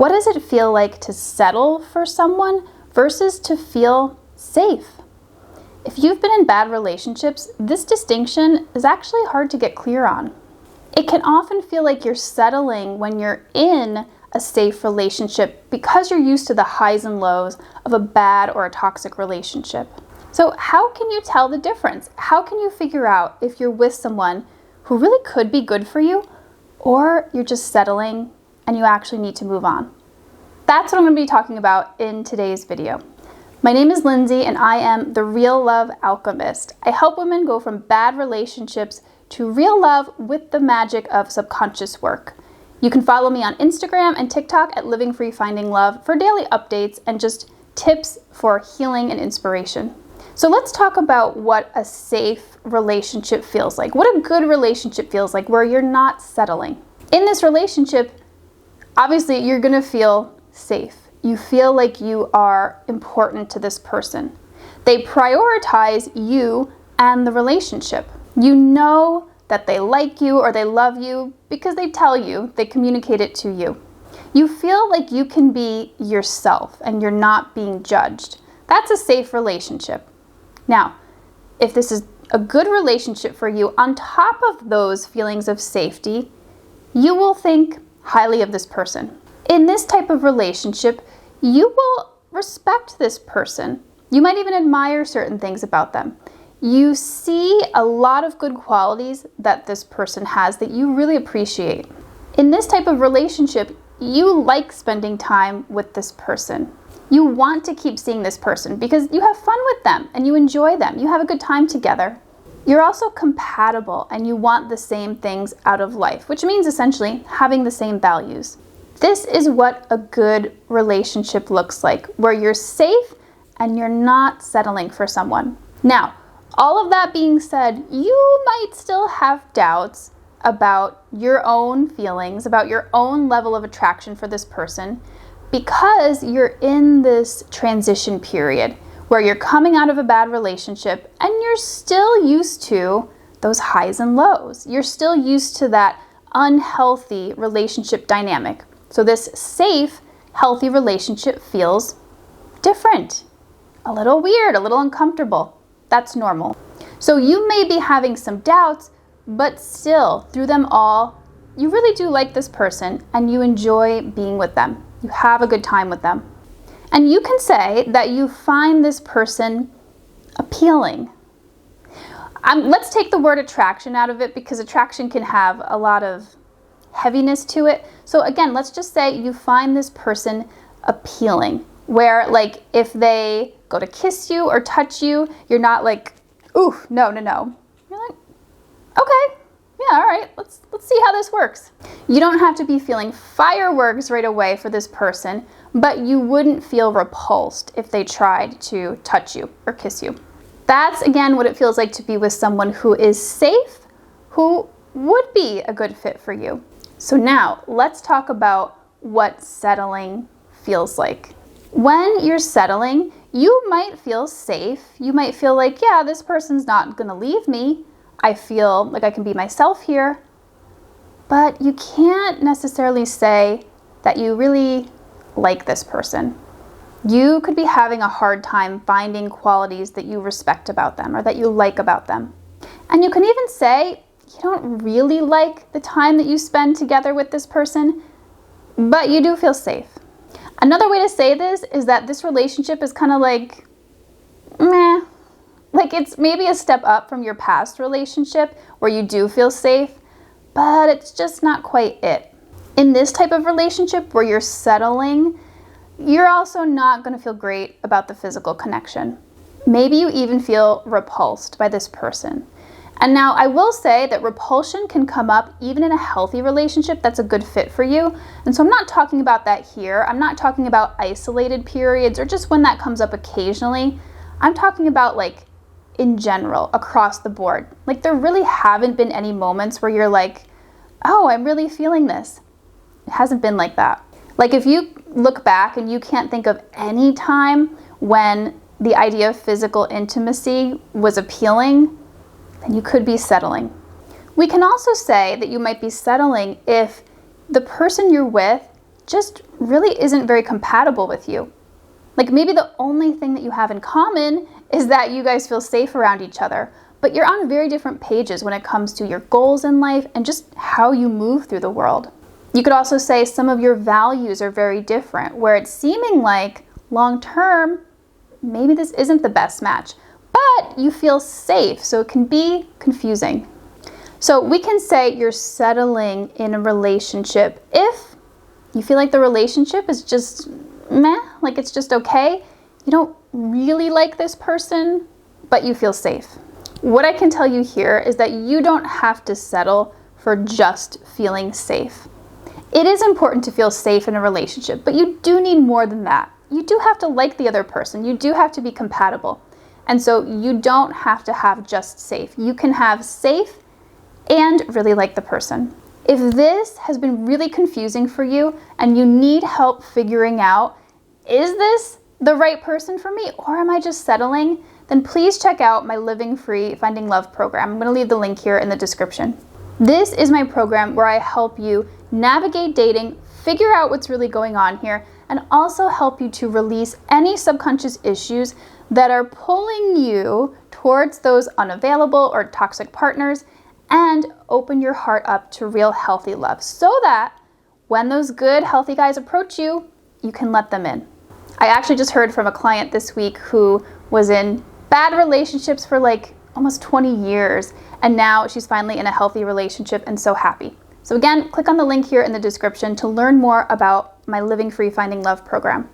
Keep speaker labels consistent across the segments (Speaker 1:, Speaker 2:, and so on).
Speaker 1: What does it feel like to settle for someone versus to feel safe? If you've been in bad relationships, this distinction is actually hard to get clear on. It can often feel like you're settling when you're in a safe relationship because you're used to the highs and lows of a bad or a toxic relationship. So how can you tell the difference? How can you figure out if you're with someone who really could be good for you, or you're just settling and you actually need to move on? That's what I'm going to be talking about in today's video. My name is Lindsay and I am the Real Love Alchemist. I help women go from bad relationships to real love with the magic of subconscious work. You can follow me on Instagram and TikTok at Living Free Finding Love for daily updates and just tips for healing and inspiration. So let's talk about what a safe relationship feels like, what a good relationship feels like where you're not settling. In this relationship, obviously you're going to feel safe. You feel like you are important to this person. They prioritize you and the relationship. You know that they like you or they love you because they tell you, they communicate it to you. You feel like you can be yourself and you're not being judged. That's a safe relationship. Now, if this is a good relationship for you, on top of those feelings of safety, you will think highly of this person. In this type of relationship, you will respect this person. You might even admire certain things about them. You see a lot of good qualities that this person has that you really appreciate. In this type of relationship, you like spending time with this person. You want to keep seeing this person because you have fun with them and you enjoy them. You have a good time together. You're also compatible and you want the same things out of life, which means essentially having the same values. This is what a good relationship looks like, where you're safe and you're not settling for someone. Now, all of that being said, you might still have doubts about your own feelings, about your own level of attraction for this person, because you're in this transition period where you're coming out of a bad relationship and you're still used to those highs and lows. You're still used to that unhealthy relationship dynamic. So this safe, healthy relationship feels different, a little weird, a little uncomfortable. That's normal. So you may be having some doubts, but still, through them all, you really do like this person and you enjoy being with them. You have a good time with them. And you can say that you find this person appealing. Let's take the word attraction out of it because attraction can have a lot of heaviness to it. So again, let's just say you find this person appealing, where like if they go to kiss you or touch you, you're not like, ooh, no. You're like, okay, yeah, all right, let's see how this works. You don't have to be feeling fireworks right away for this person, but you wouldn't feel repulsed if they tried to touch you or kiss you. That's again what it feels like to be with someone who is safe, who would be a good fit for you. So now let's talk about what settling feels like. When you're settling, you might feel safe. You might feel like, yeah, this person's not gonna leave me. I feel like I can be myself here. But you can't necessarily say that you really like this person. You could be having a hard time finding qualities that you respect about them or that you like about them. And you can even say you don't really like the time that you spend together with this person, but you do feel safe. Another way to say this is that this relationship is kind of like, meh. Like it's maybe a step up from your past relationship where you do feel safe, but it's just not quite it. In this type of relationship where you're settling, you're also not going to feel great about the physical connection. Maybe you even feel repulsed by this person. And now I will say that repulsion can come up even in a healthy relationship that's a good fit for you. And so I'm not talking about that here. I'm not talking about isolated periods or just when that comes up occasionally. I'm talking about like in general, across the board. Like there really haven't been any moments where you're like, oh, I'm really feeling this. It hasn't been like that. Like if you look back and you can't think of any time when the idea of physical intimacy was appealing, then you could be settling. We can also say that you might be settling if the person you're with just really isn't very compatible with you. Like maybe the only thing that you have in common is that you guys feel safe around each other, but you're on very different pages when it comes to your goals in life and just how you move through the world. You could also say some of your values are very different, where it's seeming like long term, maybe this isn't the best match, but you feel safe, so it can be confusing. So we can say you're settling in a relationship if you feel like the relationship is just meh, like it's just okay. You don't really like this person, but you feel safe. What I can tell you here is that you don't have to settle for just feeling safe. It is important to feel safe in a relationship, but you do need more than that. You do have to like the other person. You do have to be compatible. And so you don't have to have just safe. You can have safe and really like the person. If this has been really confusing for you and you need help figuring out, is this the right person for me or am I just settling? Then please check out my Living Free Finding Love program. I'm going to leave the link here in the description. This is my program where I help you navigate dating, figure out what's really going on here, and also help you to release any subconscious issues that are pulling you towards those unavailable or toxic partners, and open your heart up to real healthy love so that when those good healthy guys approach you, you can let them in. I actually just heard from a client this week who was in bad relationships for like almost 20 years, and now she's finally in a healthy relationship and so happy. So again, click on the link here in the description to learn more about my Living Free Finding Love program.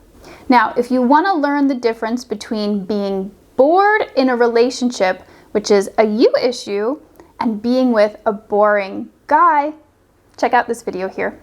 Speaker 1: Now, if you want to learn the difference between being bored in a relationship, which is a you issue, and being with a boring guy, check out this video here.